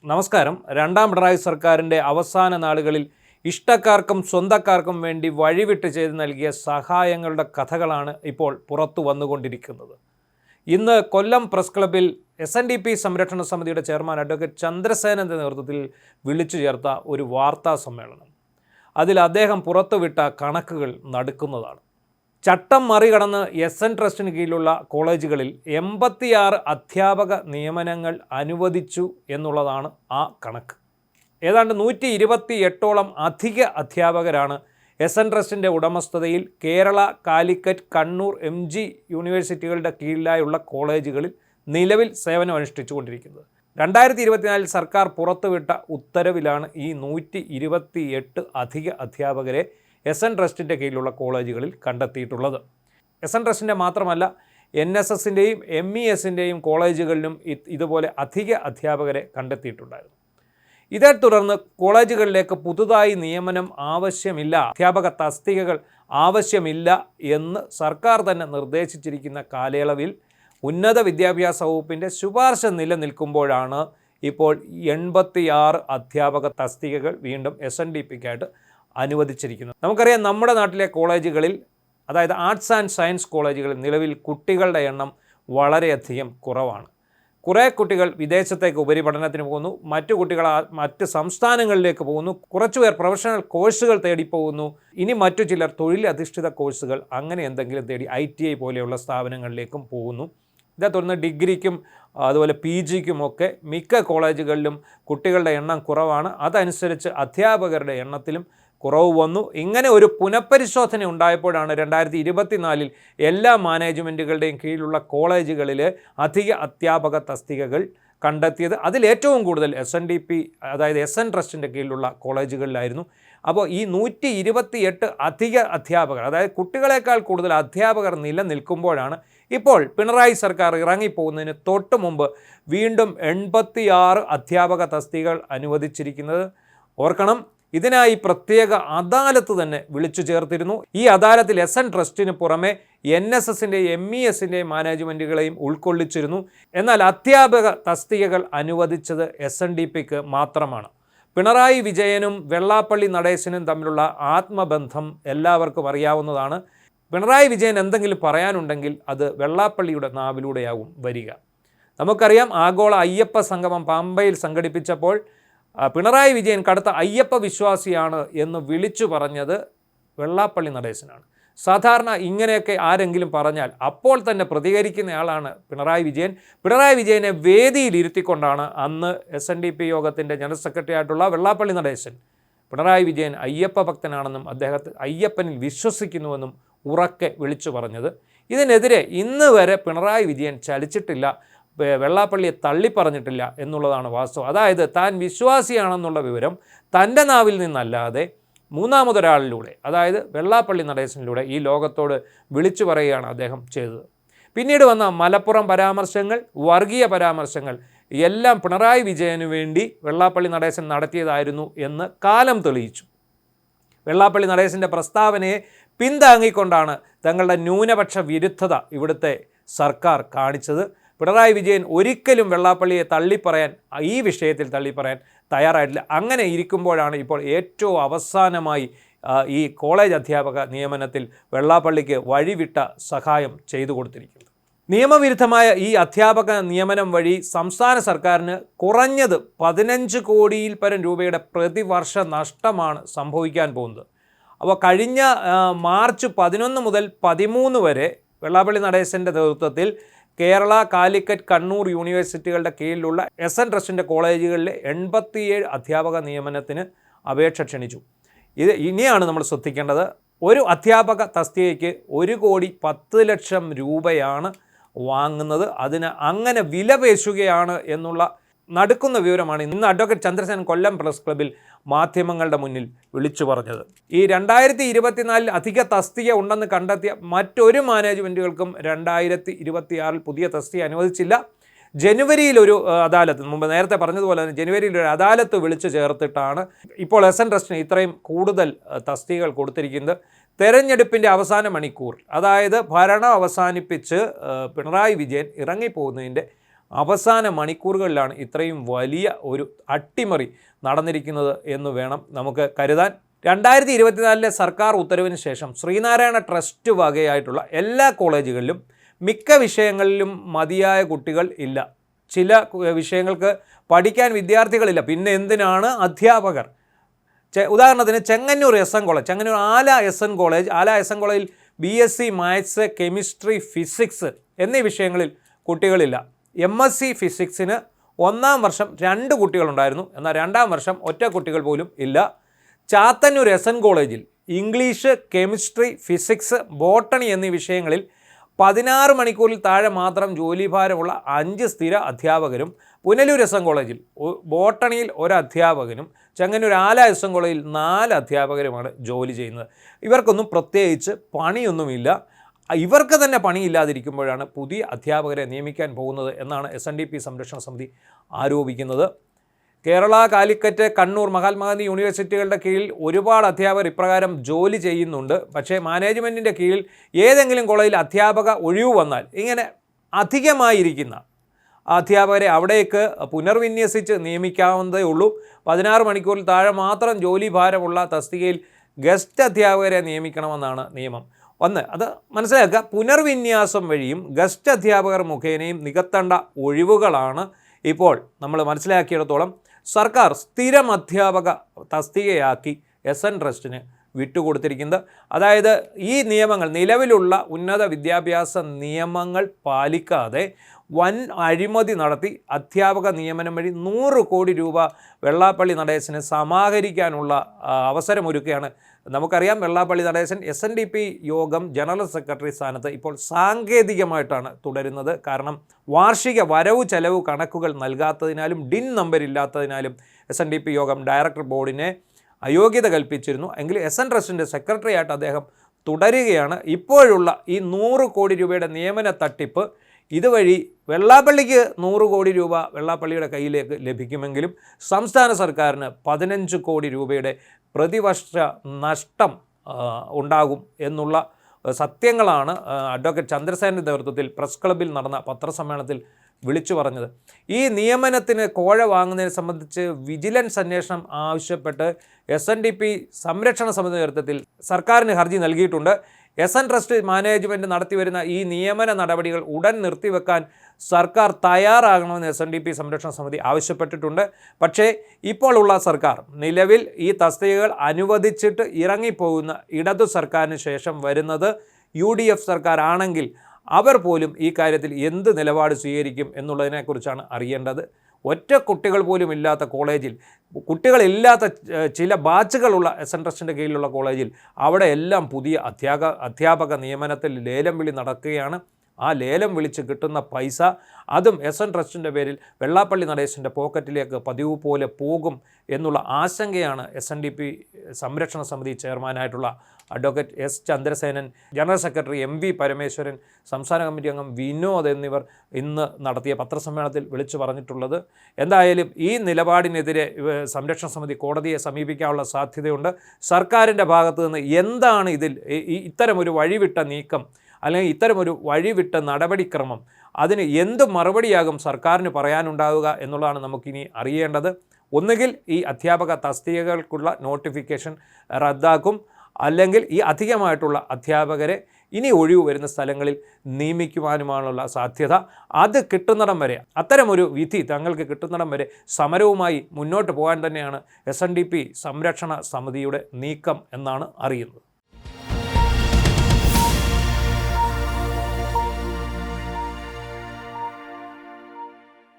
നമസ്കാരം. രണ്ടാം പിണറായി സർക്കാരിൻ്റെ അവസാന നാളുകളിൽ ഇഷ്ടക്കാർക്കും സ്വന്തക്കാർക്കും വേണ്ടി വഴിവിട്ട് ചെയ്ത് നൽകിയ സഹായങ്ങളുടെ കഥകളാണ് ഇപ്പോൾ പുറത്തു വന്നുകൊണ്ടിരിക്കുന്നത്. ഇന്ന് കൊല്ലം പ്രസ് ക്ലബ്ബിൽ SNDP സംരക്ഷണ സമിതിയുടെ ചെയർമാൻ അഡ്വക്കേറ്റ് ചന്ദ്രസേനൻ്റെ നേതൃത്വത്തിൽ വിളിച്ചു ചേർത്ത ഒരു വാർത്താ സമ്മേളനം. അതിൽ അദ്ദേഹം പുറത്തുവിട്ട കണക്കുകൾ നടുക്കുന്നതാണ്. ചട്ടം മറികടന്ന് SN ട്രസ്റ്റിന് കീഴിലുള്ള കോളേജുകളിൽ 86 അധ്യാപക നിയമനങ്ങൾ അനുവദിച്ചു എന്നുള്ളതാണ് ആ കണക്ക്. ഏതാണ്ട് 128ഓളം അധിക അധ്യാപകരാണ് SN ട്രസ്റ്റിൻ്റെ ഉടമസ്ഥതയിൽ കേരള, കാലിക്കറ്റ്, കണ്ണൂർ, MG യൂണിവേഴ്സിറ്റികളുടെ കീഴിലായുള്ള കോളേജുകളിൽ നിലവിൽ സേവനമനുഷ്ഠിച്ചുകൊണ്ടിരിക്കുന്നത്. 2024 സർക്കാർ പുറത്തുവിട്ട ഉത്തരവിലാണ് ഈ 128 അധിക അധ്യാപകരെ SN ട്രസ്റ്റിൻ്റെ കീഴിലുള്ള കോളേജുകളിൽ കണ്ടെത്തിയിട്ടുള്ളത്. SN ട്രസ്റ്റിൻ്റെ മാത്രമല്ല NSSൻ്റെയും MESൻ്റെയും കോളേജുകളിലും ഇതുപോലെ അധിക അധ്യാപകരെ കണ്ടെത്തിയിട്ടുണ്ടായിരുന്നു. ഇതേ തുടർന്ന് കോളേജുകളിലേക്ക് പുതുതായി നിയമനം ആവശ്യമില്ല, അധ്യാപക തസ്തികകൾ ആവശ്യമില്ല എന്ന് സർക്കാർ തന്നെ നിർദ്ദേശിച്ചിരിക്കുന്ന കാലയളവിൽ ഉന്നത വിദ്യാഭ്യാസ വകുപ്പിൻ്റെ ശുപാർശ നിലനിൽക്കുമ്പോഴാണ് ഇപ്പോൾ 86 അധ്യാപക തസ്തികകൾ വീണ്ടും SNDPക്കായിട്ട് അനുവദിച്ചിരിക്കുന്നത്. നമുക്കറിയാം, നമ്മുടെ നാട്ടിലെ കോളേജുകളിൽ, അതായത് ആർട്സ് ആൻഡ് സയൻസ് കോളേജുകളിൽ നിലവിൽ കുട്ടികളുടെ എണ്ണം വളരെയധികം കുറവാണ്. കുറേ കുട്ടികൾ വിദേശത്തേക്ക് ഉപരിപഠനത്തിന് പോകുന്നു, മറ്റു കുട്ടികൾ മറ്റ് സംസ്ഥാനങ്ങളിലേക്ക് പോകുന്നു, കുറച്ചുപേർ പ്രൊഫഷണൽ കോഴ്സുകൾ തേടി പോകുന്നു, ഇനി മറ്റു ചിലർ തൊഴിലധിഷ്ഠിത കോഴ്സുകൾ അങ്ങനെ എന്തെങ്കിലും തേടി ITI പോലെയുള്ള സ്ഥാപനങ്ങളിലേക്കും പോകുന്നു. ഇതേ തുടർന്ന് ഡിഗ്രിക്കും അതുപോലെ PGക്കുമൊക്കെ മിക്ക കോളേജുകളിലും കുട്ടികളുടെ എണ്ണം കുറവാണ്. അതനുസരിച്ച് അധ്യാപകരുടെ എണ്ണത്തിലും കുറവ് വന്നു. ഇങ്ങനെ ഒരു പുനഃപരിശോധന ഉണ്ടായപ്പോഴാണ് 2024 എല്ലാ മാനേജ്മെൻറ്റുകളുടെയും കീഴിലുള്ള കോളേജുകളിൽ അധിക അധ്യാപക തസ്തികകൾ കണ്ടെത്തിയത്. അതിലേറ്റവും കൂടുതൽ SNDP, അതായത് SN ട്രസ്റ്റിൻ്റെ കീഴിലുള്ള കോളേജുകളിലായിരുന്നു. അപ്പോൾ ഈ 128 അധിക അധ്യാപകർ, അതായത് കുട്ടികളെക്കാൾ കൂടുതൽ അധ്യാപകർ നിലനിൽക്കുമ്പോഴാണ് ഇപ്പോൾ പിണറായി സർക്കാർ ഇറങ്ങിപ്പോകുന്നതിന് തൊട്ട് മുമ്പ് വീണ്ടും 86 അധ്യാപക തസ്തികകൾ അനുവദിച്ചിരിക്കുന്നത്. ഓർക്കണം, ഇതിനായി പ്രത്യേക അദാലത്ത് തന്നെ വിളിച്ചു ചേർത്തിരുന്നു. ഈ അദാലത്തിൽ SN ട്രസ്റ്റിന് പുറമെ NSSൻ്റെയും MESൻ്റെയും മാനേജ്മെൻറ്റുകളെയും ഉൾക്കൊള്ളിച്ചിരുന്നു. എന്നാൽ അധ്യാപക തസ്തികകൾ അനുവദിച്ചത് SNDPക്ക് മാത്രമാണ്. പിണറായി വിജയനും വെള്ളാപ്പള്ളി നടേശനും തമ്മിലുള്ള ആത്മബന്ധം എല്ലാവർക്കും അറിയാവുന്നതാണ്. പിണറായി വിജയൻ എന്തെങ്കിലും പറയാനുണ്ടെങ്കിൽ അത് വെള്ളാപ്പള്ളിയുടെ നാവിലൂടെയാവും വരിക. നമുക്കറിയാം, ആഗോള അയ്യപ്പ സംഗമം പമ്പയിൽ സംഘടിപ്പിച്ചപ്പോൾ പിണറായി വിജയൻ കടുത്ത അയ്യപ്പ വിശ്വാസിയാണ് എന്ന് വിളിച്ചു പറഞ്ഞത് വെള്ളാപ്പള്ളി നടേശനാണ്. സാധാരണ ഇങ്ങനെയൊക്കെ ആരെങ്കിലും പറഞ്ഞാൽ അപ്പോൾ തന്നെ പ്രതികരിക്കുന്നയാളാണ് പിണറായി വിജയൻ. പിണറായി വിജയനെ വേദിയിലിരുത്തിക്കൊണ്ടാണ് അന്ന് SNDP യോഗത്തിൻ്റെ ജനറൽ സെക്രട്ടറി ആയിട്ടുള്ള വെള്ളാപ്പള്ളി നടേശൻ പിണറായി വിജയൻ അയ്യപ്പ ഭക്തനാണെന്നും അദ്ദേഹത്തെ അയ്യപ്പനിൽ വിശ്വസിക്കുന്നുവെന്നും ഉറക്കെ വിളിച്ചു പറഞ്ഞത്. ഇതിനെതിരെ ഇന്ന് വരെ പിണറായി വിജയൻ ചലിച്ചിട്ടില്ല, വെള്ളാപ്പള്ളിയെ തള്ളിപ്പറഞ്ഞിട്ടില്ല എന്നുള്ളതാണ് വാസ്തവം. അതായത് താൻ വിശ്വാസിയാണെന്നുള്ള വിവരം തൻ്റെ നാവിൽ നിന്നല്ലാതെ മൂന്നാമതൊരാളിലൂടെ, അതായത് വെള്ളാപ്പള്ളി നടേശനിലൂടെ ഈ ലോകത്തോട് വിളിച്ചു പറയുകയാണ് അദ്ദേഹം ചെയ്തത്. പിന്നീട് വന്ന മലപ്പുറം പരാമർശങ്ങൾ, വർഗീയ പരാമർശങ്ങൾ എല്ലാം പിണറായി വിജയനു വേണ്ടി വെള്ളാപ്പള്ളി നടേശൻ നടത്തിയതായിരുന്നു എന്ന് കാലം തെളിയിച്ചു. വെള്ളാപ്പള്ളി നടേശൻ്റെ പ്രസ്താവനയെ പിന്താങ്ങിക്കൊണ്ടാണ് തങ്ങളുടെ ന്യൂനപക്ഷ വിരുദ്ധത ഇവിടുത്തെ സർക്കാർ കാണിച്ചത്. പിണറായി വിജയൻ ഒരിക്കലും വെള്ളാപ്പള്ളിയെ തള്ളിപ്പറയാൻ, ഈ വിഷയത്തിൽ തള്ളിപ്പറയാൻ തയ്യാറായിട്ടില്ല. അങ്ങനെ ഇരിക്കുമ്പോഴാണ് ഇപ്പോൾ ഏറ്റവും അവസാനമായി ഈ കോളേജ് അധ്യാപക നിയമനത്തിൽ വെള്ളാപ്പള്ളിക്ക് വഴിവിട്ട സഹായം ചെയ്തു കൊടുത്തിരിക്കുന്നത്. നിയമവിരുദ്ധമായ ഈ അധ്യാപക നിയമനം വഴി സംസ്ഥാന സർക്കാരിന് കുറഞ്ഞത് 15 കോടിയിൽ പരം രൂപയുടെ പ്രതിവർഷ നഷ്ടമാണ് സംഭവിക്കാൻ പോകുന്നത്. അപ്പോൾ കഴിഞ്ഞ മാർച്ച് 11 മുതൽ 13 വരെ വെള്ളാപ്പള്ളി നടേശൻ്റെ നേതൃത്വത്തിൽ കേരള, കാലിക്കറ്റ്, കണ്ണൂർ യൂണിവേഴ്സിറ്റികളുടെ കീഴിലുള്ള SN ട്രസ്റ്റിൻ്റെ കോളേജുകളിലെ 87 അധ്യാപക നിയമനത്തിന് അപേക്ഷ ക്ഷണിച്ചു. ഇത് ഇനിയാണ് നമ്മൾ ശ്രദ്ധിക്കേണ്ടത്. ഒരു അധ്യാപക തസ്തികയ്ക്ക് 1,10,00,000 രൂപയാണ് വാങ്ങുന്നത്. അതിന് അങ്ങനെ വില പേശുകയാണ് എന്നുള്ള നടുക്കുന്ന വിവരമാണ് ഇന്ന് അഡ്വക്കേറ്റ് ചന്ദ്രസേനൻ കൊല്ലം പ്രസ് ക്ലബ്ബിൽ മാധ്യമങ്ങളുടെ മുന്നിൽ വിളിച്ചു പറഞ്ഞത്. ഈ 2024 അധിക തസ്തിക ഉണ്ടെന്ന് കണ്ടെത്തിയ മറ്റൊരു മാനേജ്മെൻറ്റുകൾക്കും 2026 പുതിയ തസ്തിക അനുവദിച്ചില്ല. ജനുവരിയിൽ ഒരു അദാലത്ത്, മുമ്പ് നേരത്തെ പറഞ്ഞതുപോലെ തന്നെ ജനുവരിയിൽ ഒരു അദാലത്ത് വിളിച്ചു ചേർത്തിട്ടാണ് ഇപ്പോൾ SN ട്രസ്റ്റിന് ഇത്രയും കൂടുതൽ തസ്തികകൾ കൊടുത്തിരിക്കുന്നത്. തെരഞ്ഞെടുപ്പിൻ്റെ അവസാന മണിക്കൂർ, അതായത് ഭരണം അവസാനിപ്പിച്ച് പിണറായി വിജയൻ ഇറങ്ങിപ്പോകുന്നതിൻ്റെ അവസാന മണിക്കൂറുകളിലാണ് ഇത്രയും വലിയ ഒരു അട്ടിമറി നടന്നിരിക്കുന്നത് എന്ന് വേണം നമുക്ക് കരുതാൻ. 2024 സർക്കാർ ഉത്തരവിന് ശേഷം ശ്രീനാരായണ ട്രസ്റ്റ് വകയായിട്ടുള്ള എല്ലാ കോളേജുകളിലും മിക്ക വിഷയങ്ങളിലും മതിയായ കുട്ടികൾ ഇല്ല. ചില വിഷയങ്ങൾക്ക് പഠിക്കാൻ വിദ്യാർത്ഥികളില്ല. പിന്നെ എന്തിനാണ് അധ്യാപകർ? ഉദാഹരണത്തിന് ചെങ്ങന്നൂർ എസ്.എൻ. കോളേജ്, ചെങ്ങന്നൂർ ആല എസ്.എൻ. കോളേജിൽ BSc മാത്സ്, കെമിസ്ട്രി, ഫിസിക്സ് എന്നീ വിഷയങ്ങളിൽ കുട്ടികളില്ല. MSc ഫിസിക്സിന് 1ാം വർഷം 2 കുട്ടികളുണ്ടായിരുന്നു, എന്നാൽ 2ാം വർഷം ഒറ്റ കുട്ടികൾ പോലും ഇല്ല. ചാത്തന്നൂർ എസ്.എൻ. കോളേജിൽ ഇംഗ്ലീഷ്, കെമിസ്ട്രി, ഫിസിക്സ്, ബോട്ടണി എന്നീ വിഷയങ്ങളിൽ 16 മണിക്കൂറിൽ താഴെ മാത്രം ജോലിഭാരമുള്ള 5 സ്ഥിര അധ്യാപകരും, പുനലൂർ എസ്.എൻ. കോളേജിൽ ബോട്ടണിയിൽ 1 അധ്യാപകനും, ചെങ്ങന്നൂർ ആല എസ്.എൻ. കോളേജിൽ 4 അധ്യാപകരുമാണ് ജോലി ചെയ്യുന്നത്. ഇവർക്കൊന്നും പ്രത്യേകിച്ച് പണിയൊന്നുമില്ല. ഇവർക്ക് തന്നെ പണിയില്ലാതിരിക്കുമ്പോഴാണ് പുതിയ അധ്യാപകരെ നിയമിക്കാൻ പോകുന്നത് എന്നാണ് SNDP സംരക്ഷണ സമിതി ആരോപിക്കുന്നത്. കേരള, കാലിക്കറ്റ്, കണ്ണൂർ, മഹാത്മാഗാന്ധി യൂണിവേഴ്സിറ്റികളുടെ കീഴിൽ ഒരുപാട് അധ്യാപകർ ഇപ്രകാരം ജോലി ചെയ്യുന്നുണ്ട്. പക്ഷേ മാനേജ്മെൻറ്റിൻ്റെ കീഴിൽ ഏതെങ്കിലും കോളേജിൽ അധ്യാപക ഒഴിവ് വന്നാൽ ഇങ്ങനെ അധികമായിരിക്കുന്ന അധ്യാപകരെ അവിടേക്ക് പുനർവിന്യസിച്ച് നിയമിക്കാവുന്നതേ ഉള്ളൂ. 16 മണിക്കൂറിൽ താഴെ മാത്രം ജോലി ഭാരമുള്ള തസ്തികയിൽ ഗസ്റ്റ് അധ്യാപകരെ നിയമിക്കണമെന്നാണ് നിയമം. അത് മനസ്സിലാക്കുക. പുനർവിന്യാസം വഴിയും ഗസ്റ്റ് അധ്യാപകർ മുഖേനയും നികത്തേണ്ട ഒഴിവുകളാണ് ഇപ്പോൾ നമ്മൾ മനസ്സിലാക്കിയിടത്തോളം സർക്കാർ സ്ഥിരം അധ്യാപക തസ്തികയാക്കി SN ട്രസ്റ്റിന് വിട്ടുകൊടുത്തിരിക്കുന്നത്. അതായത് ഈ നിയമങ്ങൾ, നിലവിലുള്ള ഉന്നത വിദ്യാഭ്യാസ നിയമങ്ങൾ പാലിക്കാതെ വൻ അഴിമതി നടത്തി അധ്യാപക നിയമനം വഴി 100 കോടി രൂപ വെള്ളാപ്പള്ളി നടേശന് സമാഹരിക്കാനുള്ള അവസരമൊരുക്കുകയാണ്. നമുക്കറിയാം, വെള്ളാപ്പള്ളി നടേശൻ SNDP യോഗം ജനറൽ സെക്രട്ടറി സ്ഥാനത്ത് ഇപ്പോൾ സാങ്കേതികമായിട്ടാണ് തുടരുന്നത്. കാരണം വാർഷിക വരവ് ചെലവ് കണക്കുകൾ നൽകാത്തതിനാലും DIN നമ്പർ ഇല്ലാത്തതിനാലും SNDP യോഗം ഡയറക്ടർ ബോർഡിനെ അയോഗ്യത കൽപ്പിച്ചിരുന്നു. എങ്കിൽ SN ട്രസ്റ്റിൻ്റെ സെക്രട്ടറി ആയിട്ട് അദ്ദേഹം തുടരുകയാണ്. ഇപ്പോഴുള്ള ഈ 100 കോടി രൂപയുടെ നിയമന തട്ടിപ്പ് ഇതുവഴി വെള്ളാപ്പള്ളിക്ക് 100 കോടി രൂപ വെള്ളാപ്പള്ളിയുടെ കയ്യിലേക്ക് ലഭിക്കുമെങ്കിലും സംസ്ഥാന സർക്കാരിന് 15 കോടി രൂപയുടെ പ്രതിവർഷ നഷ്ടം ഉണ്ടാകും എന്നുള്ള സത്യങ്ങളാണ് അഡ്വക്കേറ്റ് ചന്ദ്രസേനൻ്റെ നേതൃത്വത്തിൽ പ്രസ് ക്ലബ്ബിൽ നടന്ന പത്രസമ്മേളനത്തിൽ വിളിച്ചു പറഞ്ഞത്. ഈ നിയമനത്തിന് കോഴ വാങ്ങുന്നതിനെ സംബന്ധിച്ച് വിജിലൻസ് അന്വേഷണം ആവശ്യപ്പെട്ട് SNDP സംരക്ഷണ സമിതി നേതൃത്വത്തിൽ സർക്കാരിന് ഹർജി നൽകിയിട്ടുണ്ട്. SN ട്രസ്റ്റ് മാനേജ്മെൻറ്റ് നടത്തിവരുന്ന ഈ നിയമന നടപടികൾ ഉടൻ നിർത്തിവെക്കാൻ സർക്കാർ തയ്യാറാകണമെന്ന് SNDP സംരക്ഷണ സമിതി ആവശ്യപ്പെട്ടിട്ടുണ്ട്. പക്ഷേ ഇപ്പോൾ ഉള്ള സർക്കാർ, നിലവിൽ ഈ തസ്തികകൾ അനുവദിച്ചിട്ട് ഇറങ്ങിപ്പോകുന്ന ഇടതു സർക്കാരിന് ശേഷം വരുന്നത് UDF സർക്കാർ ആണെങ്കിൽ അവർ പോലും ഈ കാര്യത്തിൽ എന്ത് നിലപാട് സ്വീകരിക്കും എന്നുള്ളതിനെക്കുറിച്ചാണ് അറിയേണ്ടത്. ഒറ്റ കുട്ടികൾ പോലും ഇല്ലാത്ത കോളേജിൽ, കുട്ടികളില്ലാത്ത ചില ബാച്ചുകളുള്ള SN ട്രസ്റ്റിൻ്റെ കീഴിലുള്ള കോളേജിൽ അവിടെ എല്ലാം പുതിയ അധ്യാപക നിയമനത്തിൽ ലേലം വിളി നടക്കുകയാണ്. ആ ലേലം വിളിച്ച് കിട്ടുന്ന പൈസ അതും SN ട്രസ്റ്റിൻ്റെ പേരിൽ വെള്ളാപ്പള്ളി നടേശൻ്റെ പോക്കറ്റിലേക്ക് പതിവ് പോലെ പോകും എന്നുള്ള ആശങ്കയാണ് SNDP സംരക്ഷണ സമിതി ചെയർമാനായിട്ടുള്ള advocate S. Chandrasenan, general secretary MV Parameswaran, സംസ്ഥാന കമ്മിറ്റി അംഗം വിനോദ് എന്നിവർ ഇന്ന് നടത്തിയ പത്രസമ്മേളനത്തിൽ വിളിച്ചു പറഞ്ഞിട്ടുള്ളത്. എന്തായാലും ഈ നിലപാടിനെതിരെ സംരക്ഷണ സമിതി കോടതിയെ സമീപിക്കാനുള്ള സാധ്യതയുണ്ട്. സർക്കാരിൻ്റെ ഭാഗത്തു നിന്ന് എന്താണ് ഇതിൽ ഇത്തരമൊരു വഴിവിട്ട നീക്കം അല്ലെങ്കിൽ ഇത്തരമൊരു വഴിവിട്ട നടപടിക്രമം, അതിന് എന്ത് മറുപടിയാകും സർക്കാരിന് പറയാനുണ്ടാവുക എന്നുള്ളതാണ് നമുക്കിനി അറിയേണ്ടത്. ഒന്നുകിൽ ഈ അധ്യാപക തസ്തികകൾക്കുള്ള നോട്ടിഫിക്കേഷൻ റദ്ദാക്കും, അല്ലെങ്കിൽ ഈ അധികമായിട്ടുള്ള അധ്യാപകരെ ഇനി ഒഴിവ് വരുന്ന സ്ഥലങ്ങളിൽ നിയമിക്കുവാനുമാണുള്ള സാധ്യത. അത് കിട്ടുന്നിടം വരെ, അത്തരമൊരു വിധി തങ്ങൾക്ക് കിട്ടുന്നിടം വരെ സമരവുമായി മുന്നോട്ട് പോകാൻ തന്നെയാണ് SNDP സംരക്ഷണ സമിതിയുടെ നീക്കം എന്നാണ് അറിയുന്നത്.